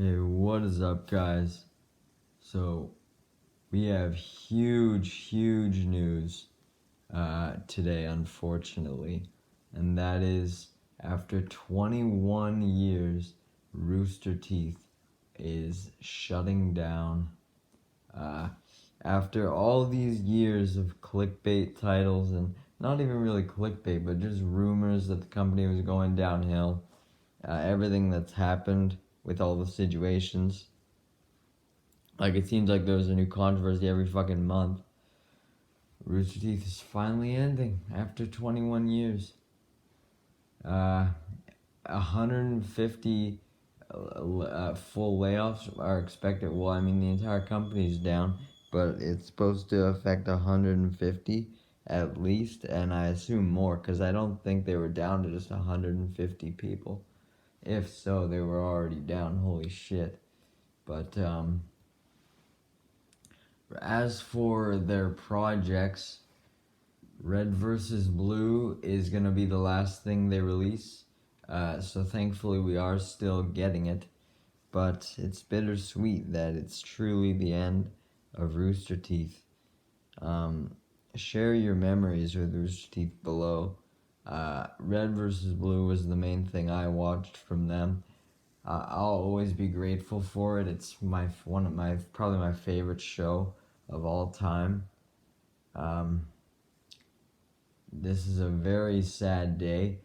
Hey, what is up, guys? So, we have huge news today, unfortunately. And that is, after 21 years, Rooster Teeth is shutting down. After all these years of clickbait titles, and not even really clickbait, but just rumors that the company was going downhill, everything that's happened with all the situations. Like, it seems like there's a new controversy every fucking month. Rooster Teeth is finally ending after 21 years. 150 full layoffs are expected. Well, I mean, the entire company's down, but it's supposed to affect 150 at least, and I assume more, because I don't think they were down to just 150 people. If so, they were already down. Holy shit. But, as for their projects, Red versus Blue is going to be the last thing they release. So thankfully we are still getting it. But it's bittersweet that it's truly the end of Rooster Teeth. Share your memories with Rooster Teeth below. Red versus Blue was the main thing I watched from them. I'll always be grateful for it. It's probably my favorite show of all time. This is a very sad day.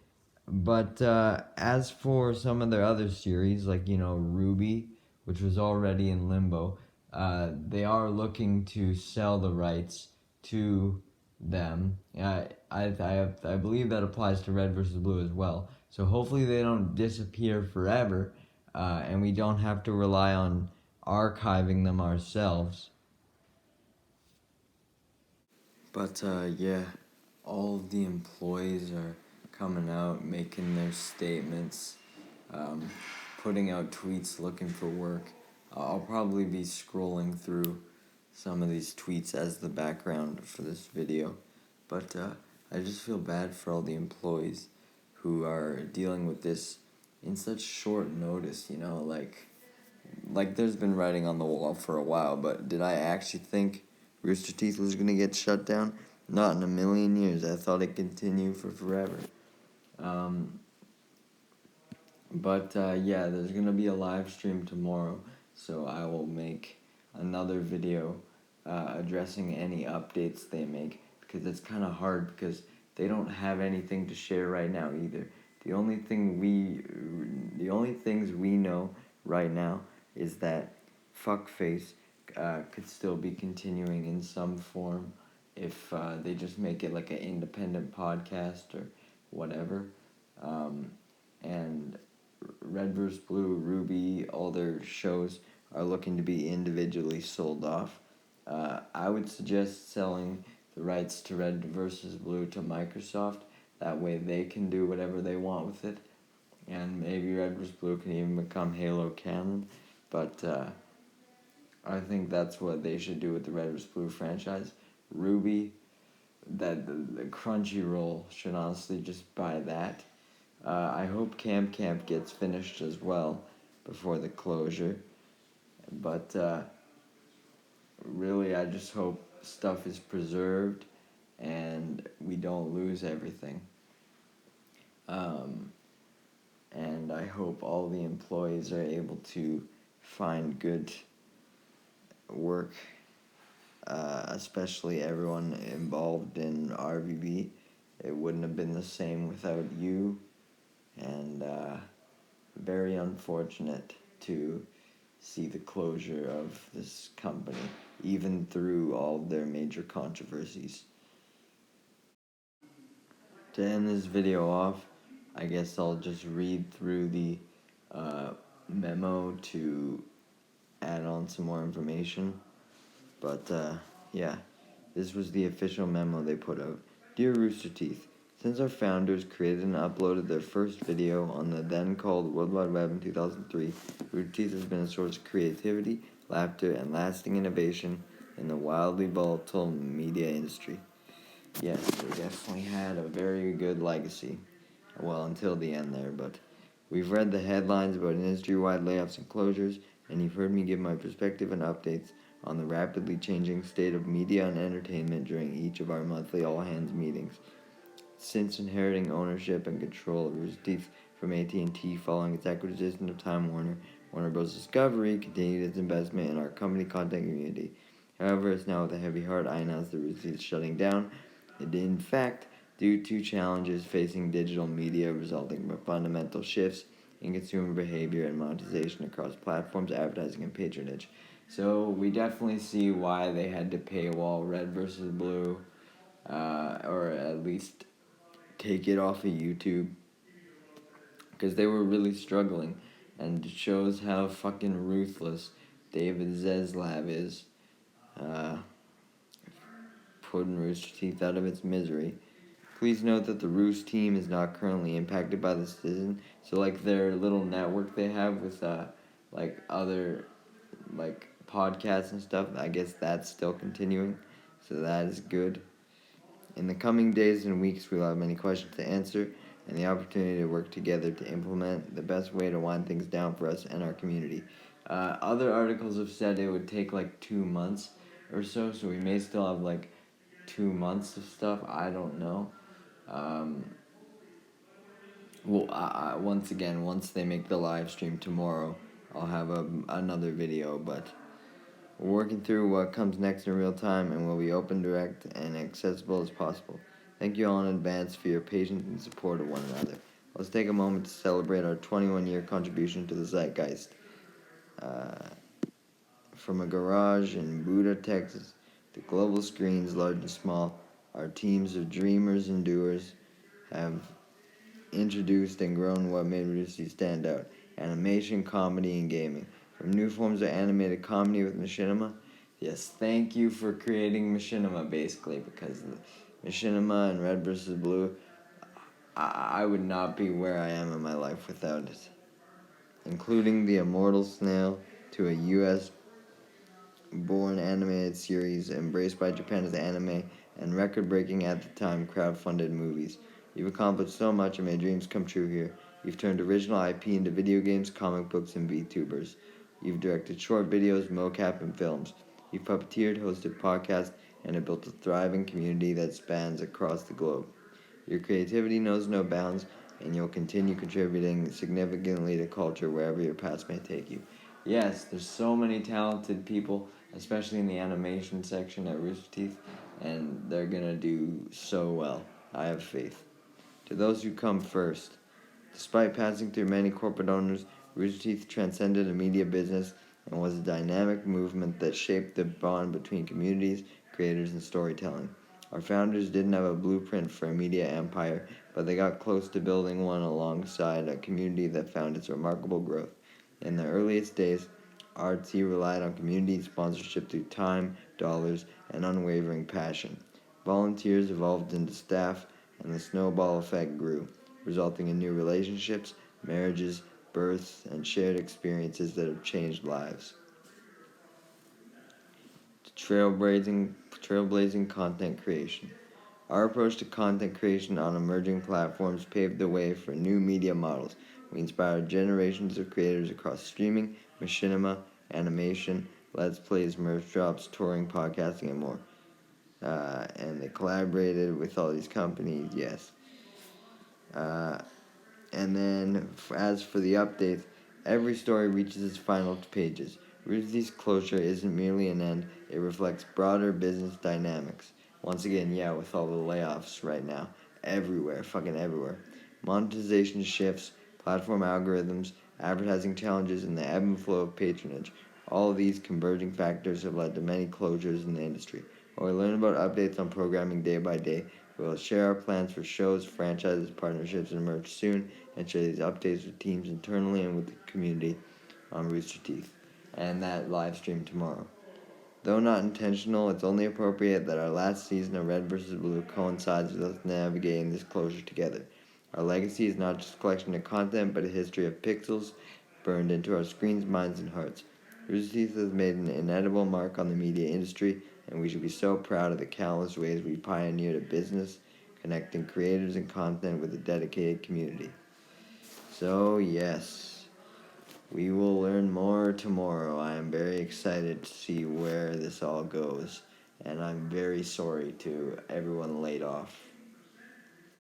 But as for some of their other series, like, Ruby, which was already in limbo, they are looking to sell the rights to them. I believe that applies to Red versus Blue as well. So hopefully they don't disappear forever, and we don't have to rely on archiving them ourselves. But yeah, all of the employees are coming out, making their statements, putting out tweets looking for work. I'll probably be scrolling through some of these tweets as the background for this video. But I just feel bad for all the employees who are dealing with this in such short notice, like there's been writing on the wall for a while, but did I actually think Rooster Teeth was going to get shut down? Not in a million years. I thought it'd continue for forever. But yeah, there's going to be a live stream tomorrow, so I will make another video addressing any updates they make, because it's kind of hard because they don't have anything to share right now either. The only things we know right now is that Fuckface could still be continuing in some form if they just make it like an independent podcast or whatever. And Red vs. Blue, Ruby, all their shows are looking to be individually sold off. I would suggest selling the rights to Red vs. Blue to Microsoft. That way they can do whatever they want with it. And maybe Red vs. Blue can even become Halo canon. But I think that's what they should do with the Red vs. Blue franchise. Ruby, that the Crunchyroll should honestly just buy that. I hope Camp gets finished as well before the closure. But really, I just hope stuff is preserved and we don't lose everything. And I hope all the employees are able to find good work, especially everyone involved in RVB. It wouldn't have been the same without you, and very unfortunate to see the closure of this company, even through all their major controversies. To end this video off, I guess I'll just read through the memo to add on some more information. But yeah, this was the official memo they put out. Dear Rooster Teeth, since our founders created and uploaded their first video on the then called World Wide Web in 2003, Rooster Teeth has been a source of creativity, laughter, and lasting innovation in the wildly volatile media industry. Yes, they definitely had a very good legacy. Well, until the end there, but We've read the headlines about industry-wide layoffs and closures, and you've heard me give my perspective and updates on the rapidly changing state of media and entertainment during each of our monthly all-hands meetings. Since inheriting ownership and control of Rooster Teeth from AT&T following its acquisition of Time Warner, Warner Bros. Discovery continued its investment in our company content community. However, it's now with a heavy heart I announce that Rooster Teeth is shutting down. It did, in fact, due to challenges facing digital media resulting from fundamental shifts in consumer behavior and monetization across platforms, advertising, and patronage. So we definitely see why they had to paywall Red versus Blue, or at least take it off of YouTube, because they were really struggling, and it shows how fucking ruthless David Zaslav is, uh, putting Rooster Teeth out of its misery. Please note that the Roost team is not currently impacted by this decision, so like their little network they have with like other like podcasts and stuff, I guess that's still continuing, so that is good. In the coming days and weeks, we'll have many questions to answer and the opportunity to work together to implement the best way to wind things down for us and our community. Other articles have said it would take like 2 months or so, so we may still have like 2 months of stuff. I don't know. Once again, once they make the live stream tomorrow, I'll have another video, but we're working through what comes next in real time and will be open, direct, and accessible as possible. Thank you all in advance for your patience and support of one another. Let's take a moment to celebrate our 21-year contribution to the zeitgeist. From a garage in Buda, Texas, to global screens large and small, our teams of dreamers and doers have introduced and grown what made Rooster Teeth stand out: animation, comedy, and gaming. From new forms of animated comedy with Machinima. Yes, thank you for creating Machinima, basically, because Machinima and Red vs. Blue, I would not be where I am in my life without it. Including the Immortal Snail, to a US-born animated series embraced by Japan as anime, and record-breaking at the time crowd-funded movies. You've accomplished so much and made dreams come true here. You've turned original IP into video games, comic books, and VTubers. You've directed short videos, mocap, and films. You've puppeteered, hosted podcasts, and have built a thriving community that spans across the globe. Your creativity knows no bounds, and you'll continue contributing significantly to culture wherever your paths may take you. Yes, there's so many talented people, especially in the animation section at Rooster Teeth, and they're gonna do so well. I have faith. To those who come first, despite passing through many corporate owners, Rooster Teeth transcended a media business and was a dynamic movement that shaped the bond between communities, creators, and storytelling. Our founders didn't have a blueprint for a media empire, but they got close to building one alongside a community that found its remarkable growth. In the earliest days, RT relied on community sponsorship through time, dollars, and unwavering passion. Volunteers evolved into staff, and the snowball effect grew, resulting in new relationships, marriages, births, and shared experiences that have changed lives. Trailblazing content creation. Our approach to content creation on emerging platforms paved the way for new media models. We inspired generations of creators across streaming, machinima, animation, let's plays, merch drops, touring, podcasting, and more. And they collaborated with all these companies, yes. And then, as for the updates, every story reaches its final pages. Rooster Teeth's closure isn't merely an end, it reflects broader business dynamics. Once again, yeah, with all the layoffs right now, everywhere, fucking everywhere. Monetization shifts, platform algorithms, advertising challenges, and the ebb and flow of patronage. All of these converging factors have led to many closures in the industry. While we learn about updates on programming day by day, we will share our plans for shows, franchises, partnerships, and merch soon, and share these updates with teams internally and with the community on Rooster Teeth, and that live stream tomorrow. Though not intentional, it's only appropriate that our last season of Red vs. Blue coincides with us navigating this closure together. Our legacy is not just a collection of content, but a history of pixels burned into our screens, minds, and hearts. Rooster Teeth has made an inedible mark on the media industry, and we should be so proud of the countless ways we pioneered a business, connecting creators and content with a dedicated community. So, yes, we will learn more tomorrow. I am very excited to see where this all goes, and I'm very sorry to everyone laid off.